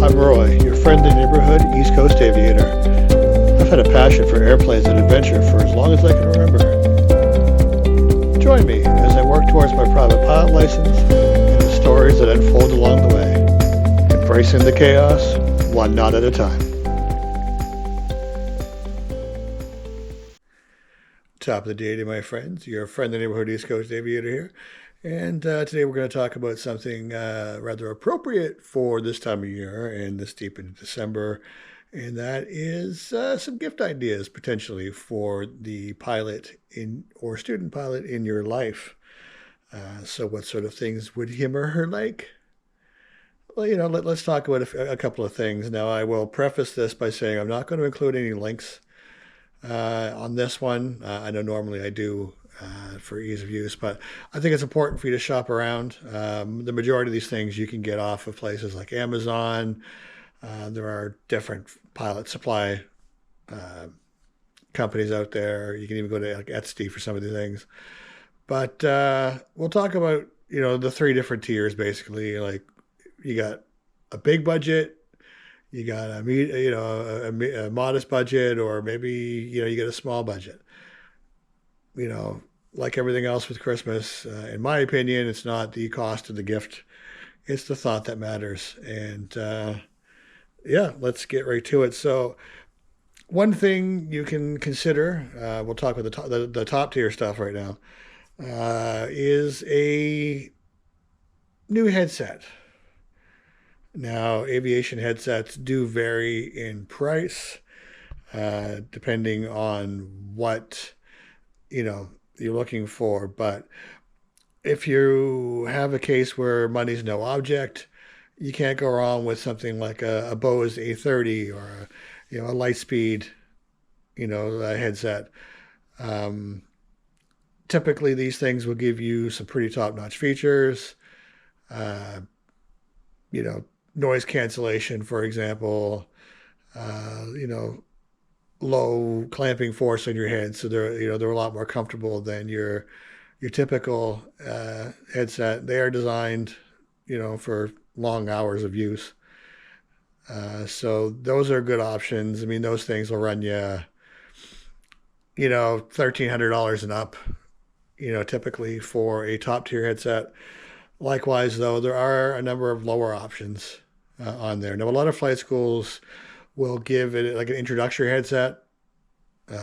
I'm Roy, your friendly neighborhood East Coast aviator. I've had a passion for airplanes and adventure for as long as I can remember. Join me as I work towards my private pilot license and the stories that unfold along the way, embracing the chaos, one knot at a time. Top of the day to my friends, your friendly neighborhood East Coast aviator here. And today we're going to talk about something rather appropriate for this time of year and this deep into December. And that is some gift ideas potentially for the pilot or student pilot in your life. So what sort of things would him or her like? Well, let's talk about a couple of things. Now, I will preface this by saying I'm not going to include any links on this one. I know normally I do for ease of use, but I think it's important for you to shop around. The majority of these things you can get off of places like Amazon. There are different pilot supply companies out there. You can even go to like Etsy for some of these things. But we'll talk about, the three different tiers basically. Like you got a big budget, you got a modest budget, or maybe, you get a small budget. Like everything else with Christmas, in my opinion, it's not the cost of the gift. It's the thought that matters. And let's get right to it. So one thing you can consider, we'll talk about the top tier stuff right now, is a new headset. Now, aviation headsets do vary in price, depending on what, you're looking for. But if you have a case where money's no object, you can't go wrong with something like a Bose A30 or a Lightspeed, a headset. Typically, these things will give you some pretty top-notch features. Noise cancellation, for example. Low clamping force on your head, so they're a lot more comfortable than your typical headset. They are designed, for long hours of use. So those are good options. I mean, those things will run you, $1,300 and up, typically for a top tier headset. Likewise, though, there are a number of lower options on there. Now, a lot of flight schools will give it like an introductory headset.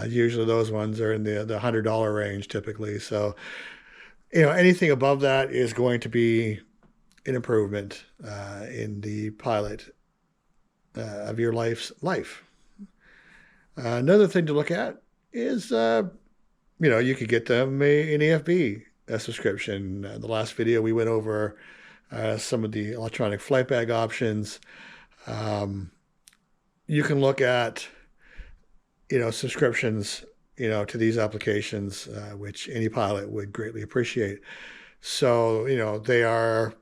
Usually those ones are in the $100 range typically. So, anything above that is going to be an improvement in the pilot of your life's life. Another thing to look at is, you could get them an EFB subscription. The last video we went over some of the electronic flight bag options. You can look at, subscriptions, to these applications, which any pilot would greatly appreciate. So, they are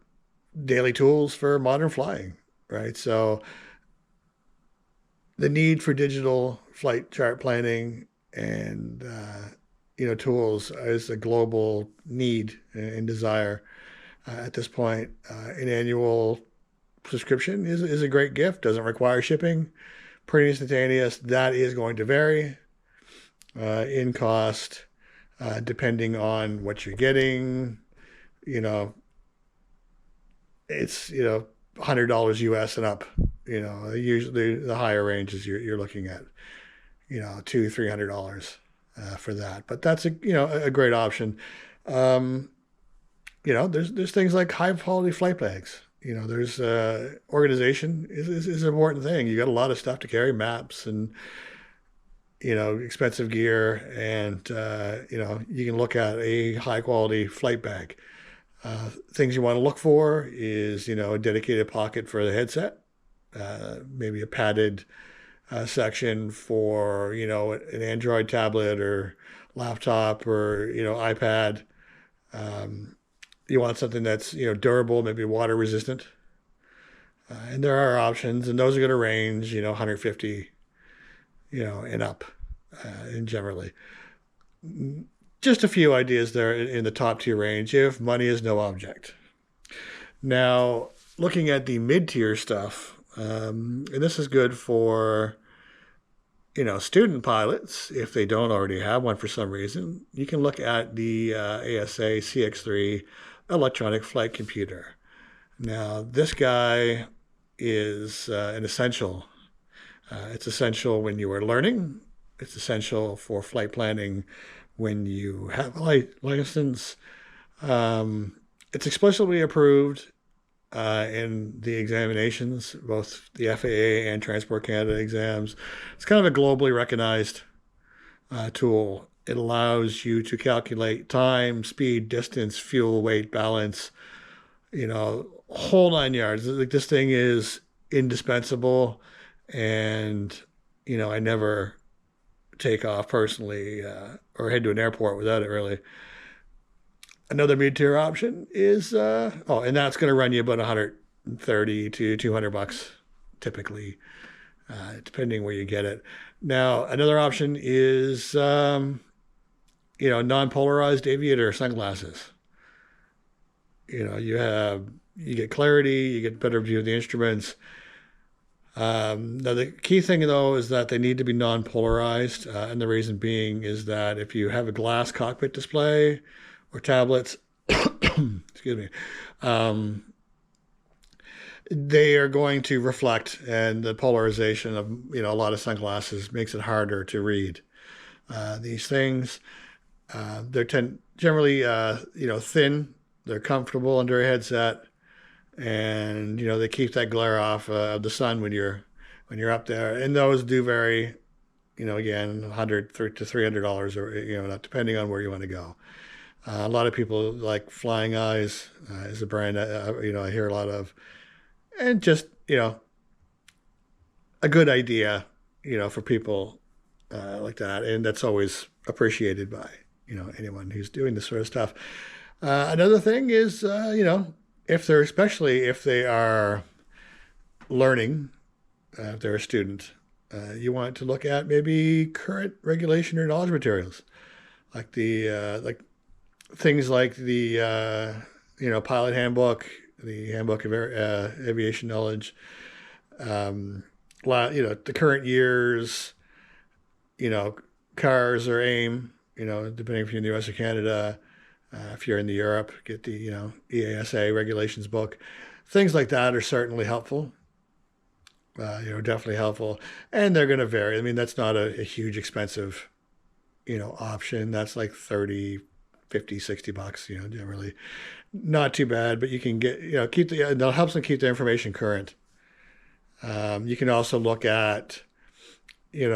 daily tools for modern flying, right? So the need for digital flight chart planning and, tools is a global need and desire at this point. An annual subscription is a great gift, doesn't require shipping, pretty instantaneous. That is going to vary in cost depending on what you're getting. It's $100 US and up. Usually the higher ranges you're looking at $200-300 for that. But that's a great option. There's things like high quality flight bags. There's organization is an important thing. You got a lot of stuff to carry, maps and, expensive gear. And, you can look at a high quality flight bag. Things you want to look for is, a dedicated pocket for the headset, maybe a padded section for, an Android tablet or laptop or, iPad. You want something that's, durable, maybe water resistant. And there are options, and those are going to range, 150, and up, and generally. Just a few ideas there in the top tier range if money is no object. Now, looking at the mid-tier stuff, And this is good for, student pilots. If they don't already have one for some reason, you can look at the ASA CX3 electronic flight computer. Now, this guy is an essential. It's essential when you are learning. It's essential for flight planning when you have a license. It's explicitly approved in the examinations, both the FAA and Transport Canada exams. It's kind of a globally recognized tool. It allows you to calculate time, speed, distance, fuel, weight, balance, whole 9 yards. Like, this thing is indispensable, and I never take off personally or head to an airport without it, really. Another mid-tier option is and that's going to run you about 130 to $200 typically, depending where you get it. Now, another option is non-polarized Aviator sunglasses. You get clarity, you get better view of the instruments. Now, the key thing, though, is that they need to be non-polarized, and the reason being is that if you have a glass cockpit display or tablets, excuse me, they are going to reflect, and the polarization of a lot of sunglasses makes it harder to read these things. They're generally thin. They're comfortable under a headset, and they keep that glare off of the sun when you're up there. And those do vary, again, $100 to $300, or depending on where you want to go. A lot of people like Flying Eyes is a brand I hear a lot of, and just a good idea for people like that, and that's always appreciated by anyone who's doing this sort of stuff. Another thing is especially if they are learning, if they're a student, you want to look at maybe current regulation or knowledge materials, like things like the pilot handbook, the handbook of aviation knowledge, the current year's cars or AIM, depending if you're in the US or Canada. If you're in the Europe, get the EASA regulations book. Things like that are certainly helpful. Definitely helpful, and they're going to vary. I mean, that's not a huge expensive option. That's like 30, 50, $60, generally not too bad, but you can get, that helps them keep their information current. You can also look at, in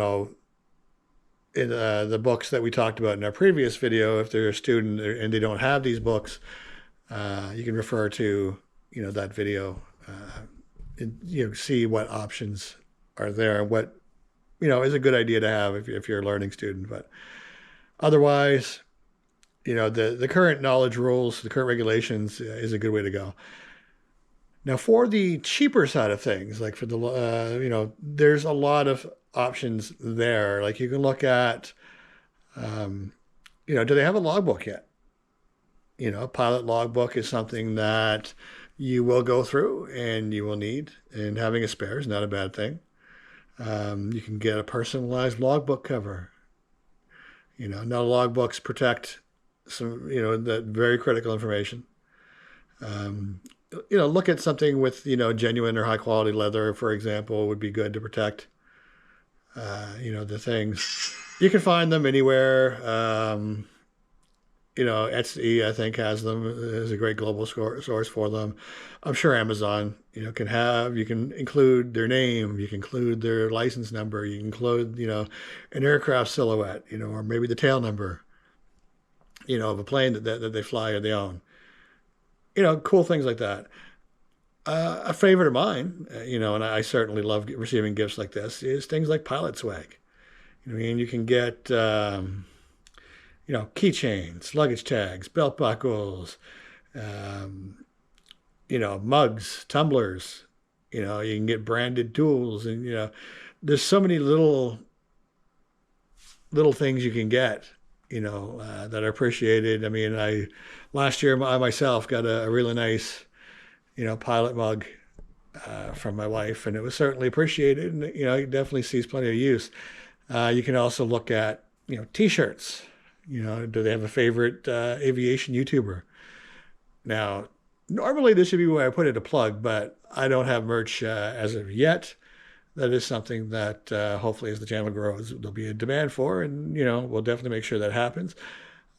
the books that we talked about in our previous video. If they're a student and they don't have these books, you can refer to, that video, and, see what options are there, what, is a good idea to have if you're a learning student. But otherwise, the current knowledge rules, the current regulations is a good way to go. Now, for the cheaper side of things, like for the, there's a lot of options there. Like you can look at, do they have a logbook yet? Pilot logbook is something that you will go through and you will need, and having a spare is not a bad thing. You can get a personalized logbook cover. Now logbooks protect some, that very critical information. Look at something with, genuine or high quality leather, for example, would be good to protect, the things. You can find them anywhere. Etsy, I think, has them, is a great global source for them. I'm sure Amazon, you can include their name, you can include their license number, you can include, an aircraft silhouette, or maybe the tail number, of a plane that they fly or they own. Cool things like that. A favorite of mine, and I certainly love receiving gifts like this, is things like pilot swag. You can get, keychains, luggage tags, belt buckles, mugs, tumblers. You can get branded tools, and there's so many little things you can get, that are appreciated. I mean, last year I myself got a really nice, pilot mug, from my wife, and it was certainly appreciated. And it definitely sees plenty of use. You can also look at T-shirts. Do they have a favorite aviation YouTuber? Now, normally this should be where I put it a plug, but I don't have merch as of yet. That is something that hopefully, as the channel grows, there'll be a demand for, and we'll definitely make sure that happens.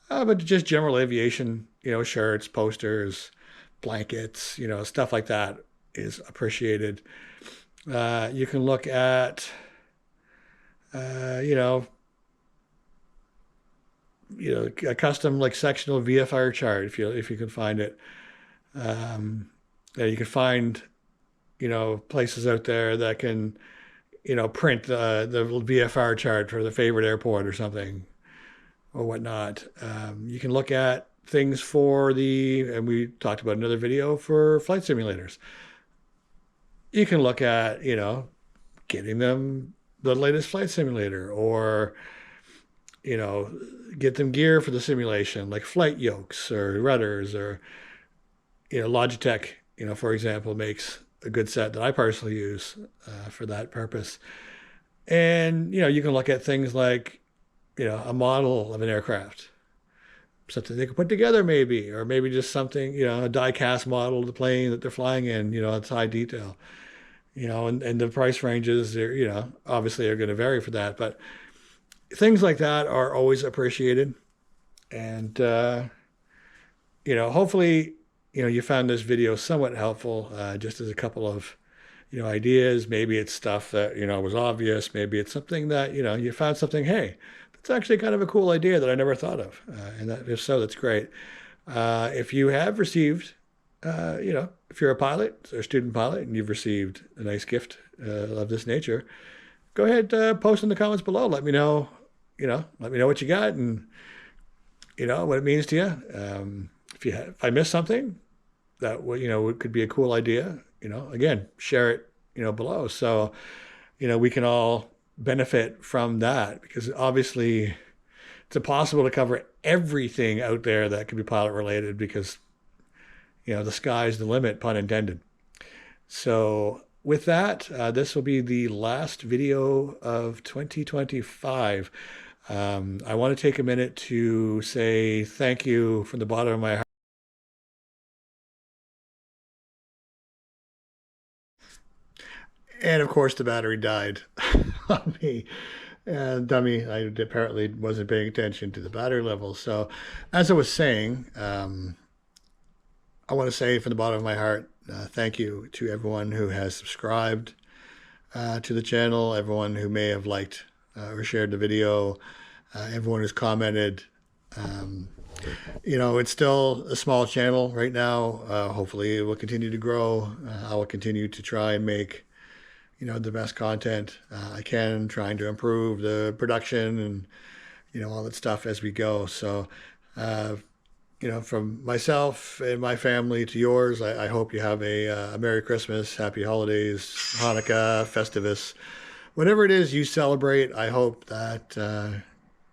But just general aviation, shirts, posters, blankets, stuff like that is appreciated. You can look at, a custom like sectional VFR chart if you can find it. You can find, places out there that can, print the VFR chart for the favorite airport or something or whatnot. You can look at things and we talked about another video for flight simulators. You can look at, getting them the latest flight simulator, or, get them gear for the simulation, like flight yokes or rudders, or, Logitech, for example, makes a good set that I personally use for that purpose. And, you can look at things like, a model of an aircraft, something they can put together maybe, or maybe just something, a die-cast model of the plane that they're flying in, it's high detail, and the price ranges, obviously are going to vary for that. But things like that are always appreciated. And, hopefully, you found this video somewhat helpful, just as a couple of, ideas. Maybe it's stuff that, was obvious. Maybe it's something that, you found something, hey, that's actually kind of a cool idea that I never thought of. And if so, that's great. If you have received, if you're a pilot or a student pilot and you've received a nice gift of this nature, go ahead, post in the comments below. Let me know, let me know what you got and, what it means to you. If I missed something that, could be a cool idea, again, share it, below. So, we can all benefit from that, because obviously it's impossible to cover everything out there that could be pilot related, because, the sky's the limit, pun intended. So with that, this will be the last video of 2025. I want to take a minute to say thank you from the bottom of my heart. And of course, the battery died on me. And dummy, I apparently wasn't paying attention to the battery level. So as I was saying, I want to say from the bottom of my heart, thank you to everyone who has subscribed to the channel, everyone who may have liked or shared the video, everyone who's commented. It's still a small channel right now. Hopefully it will continue to grow. I will continue to try and make the best content I can, trying to improve the production and, all that stuff as we go. So, from myself and my family to yours, I hope you have a Merry Christmas, Happy Holidays, Hanukkah, Festivus, whatever it is you celebrate. I hope that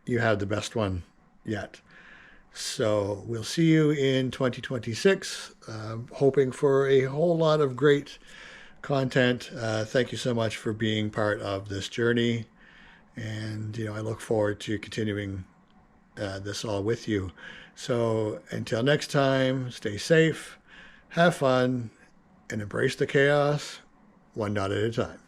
you have the best one yet. So we'll see you in 2026, hoping for a whole lot of great content. Thank you so much for being part of this journey. And, I look forward to continuing this all with you. So until next time, stay safe, have fun, and embrace the chaos one knot at a time.